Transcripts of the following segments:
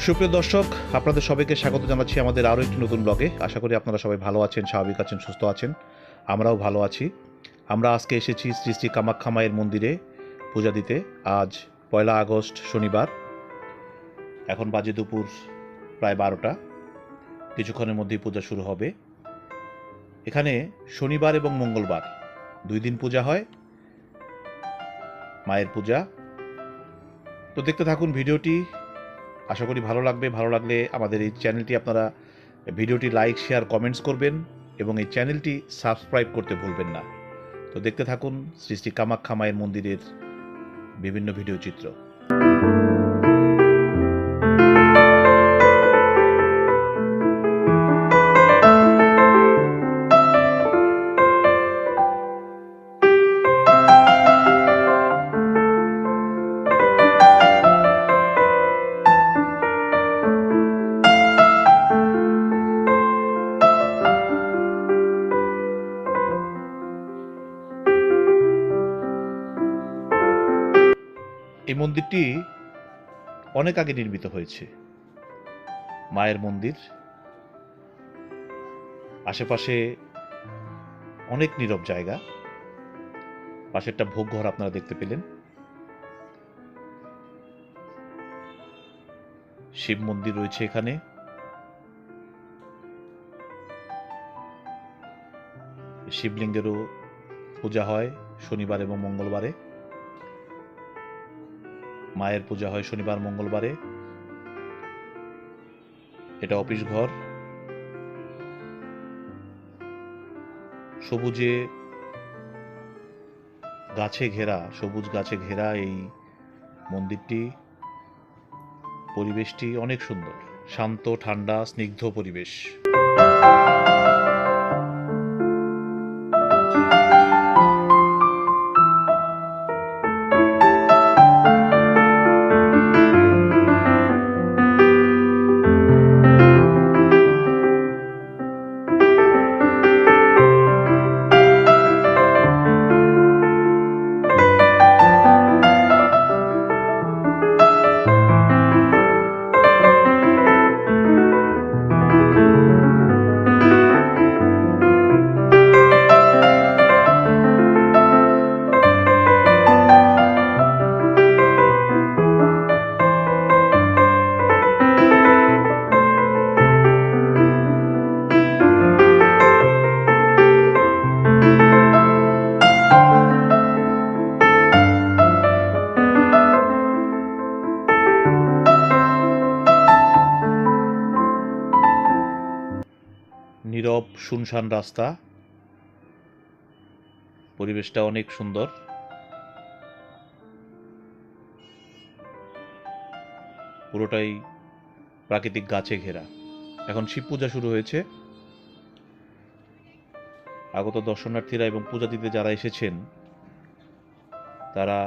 সুপ্রিয় দর্শক, আপনাদের সবাইকে স্বাগত জানাচ্ছি আমাদের আরও একটি নতুন ব্লগে। আশা করি আপনারা সবাই ভালো আছেন, স্বাভাবিক আছেন, সুস্থ আছেন। আমরাও ভালো আছি। আমরা আজকে এসেছি শ্রী শ্রী কামাখ্যা মায়ের মন্দিরে পূজা দিতে। আজ 1 আগস্ট শনিবার। এখন বাজে দুপুর প্রায় 12টা। কিছুক্ষণের মধ্যেই পূজা শুরু হবে। এখানে শনিবার এবং মঙ্গলবার 2 দিন পূজা হয়, মায়ের পূজা। তো দেখতে থাকুন ভিডিওটি, আশা করি ভালো লাগবে। ভালো লাগলে আমাদের এই চ্যানেলটি আপনারা ভিডিওটি লাইক, শেয়ার, কমেন্টস করবেন এবং এই চ্যানেলটি সাবস্ক্রাইব করতে ভুলবেন না। তো দেখতে থাকুন শ্রী শ্রী কামাখ্যা মায়ের মন্দিরের বিভিন্ন ভিডিও চিত্র। এই মন্দিরটি অনেক আগে নির্মিত হয়েছে। মায়ের মন্দির, আশেপাশে অনেক নীরব জায়গা। পাশে একটা ভোগ ঘর আপনারা দেখতে পেলেন। শিব মন্দির রয়েছে এখানে। শিবলিঙ্গেরও পূজা হয় শনিবার এবং মঙ্গলবারে। মায়ের পূজা হয় শনিবার মঙ্গলবারে। এটা অফিস ঘর। সবুজে গাছে ঘেরা, সবুজ গাছে ঘেরা এই মন্দিরটি। পরিবেশটি অনেক সুন্দর, শান্ত, ঠান্ডা, স্নিগ্ধ পরিবেশ। নীরব শুনশান রাস্তা, পরিবেশটা অনেক সুন্দর। পুরোটাই প্রাকৃতিক গাছে ঘেরা। এখন শিব পূজা শুরু হয়েছে। আগত দর্শনার্থীরা এবং পূজা দিতে যারা এসেছেন তারা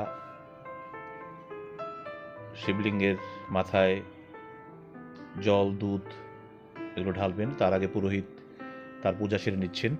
শিবলিঙ্গের মাথায় জল, দুধ এগুলো ঢালবেন। তার আগে পুরোহিত তার পূজা সেরে নিচ্ছেন।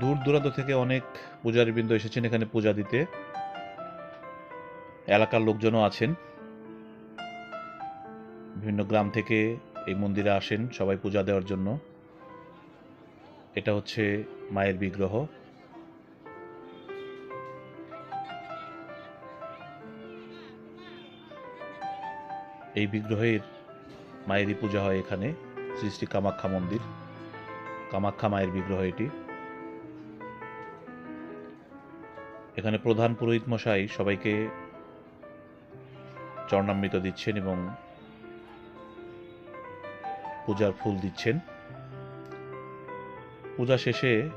দূর দূরান্ত থেকে অনেক পূজারীবৃন্দ এসেছেন এখানে পূজা দিতে। এলাকার লোকজনও আছেন। বিভিন্ন গ্রাম থেকে এই মন্দিরে আসেন সবাই পূজা দেওয়ার জন্য। এটা হচ্ছে মায়ের বিগ্রহ। এই বিগ্রহের মায়েরই পূজা হয় এখানে। শ্রী শ্রী কামাখ্যা মন্দির, কামাখ্যা মায়ের বিগ্রহ এটি। এখানে প্রধান পুরোহিত মশাই সবাইকে চরণামৃত দিচ্ছেন এবং পূজার ফুল দিচ্ছেন। পূজা শেষে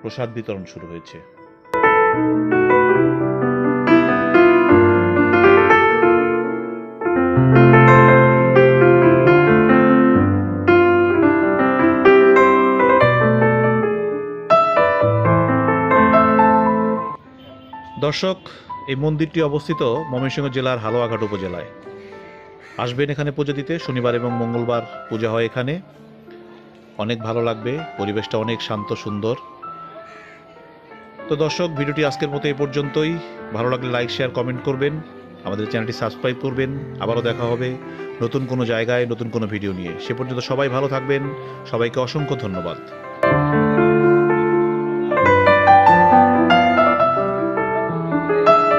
প্রসাদ বিতরণ শুরু হয়েছে। দর্শক, এই মন্দিরটি অবস্থিত ময়মনসিংহ জেলার হালুয়াঘাট উপজেলায়। আসবেন এখানে পুজো দিতে। শনিবার এবং মঙ্গলবার পূজা হয় এখানে। অনেক ভালো লাগবে, পরিবেশটা অনেক শান্ত সুন্দর। তো দর্শক, ভিডিওটি আজকের মতো এই পর্যন্তই। ভালো লাগলে লাইক, শেয়ার, কমেন্ট করবেন। আমাদের চ্যানেলটি সাবস্ক্রাইব করবেন। আবারও দেখা হবে নতুন কোনো জায়গায় নতুন কোনো ভিডিও নিয়ে। সে পর্যন্ত সবাই ভালো থাকবেন। সবাইকে অসংখ্য ধন্যবাদ।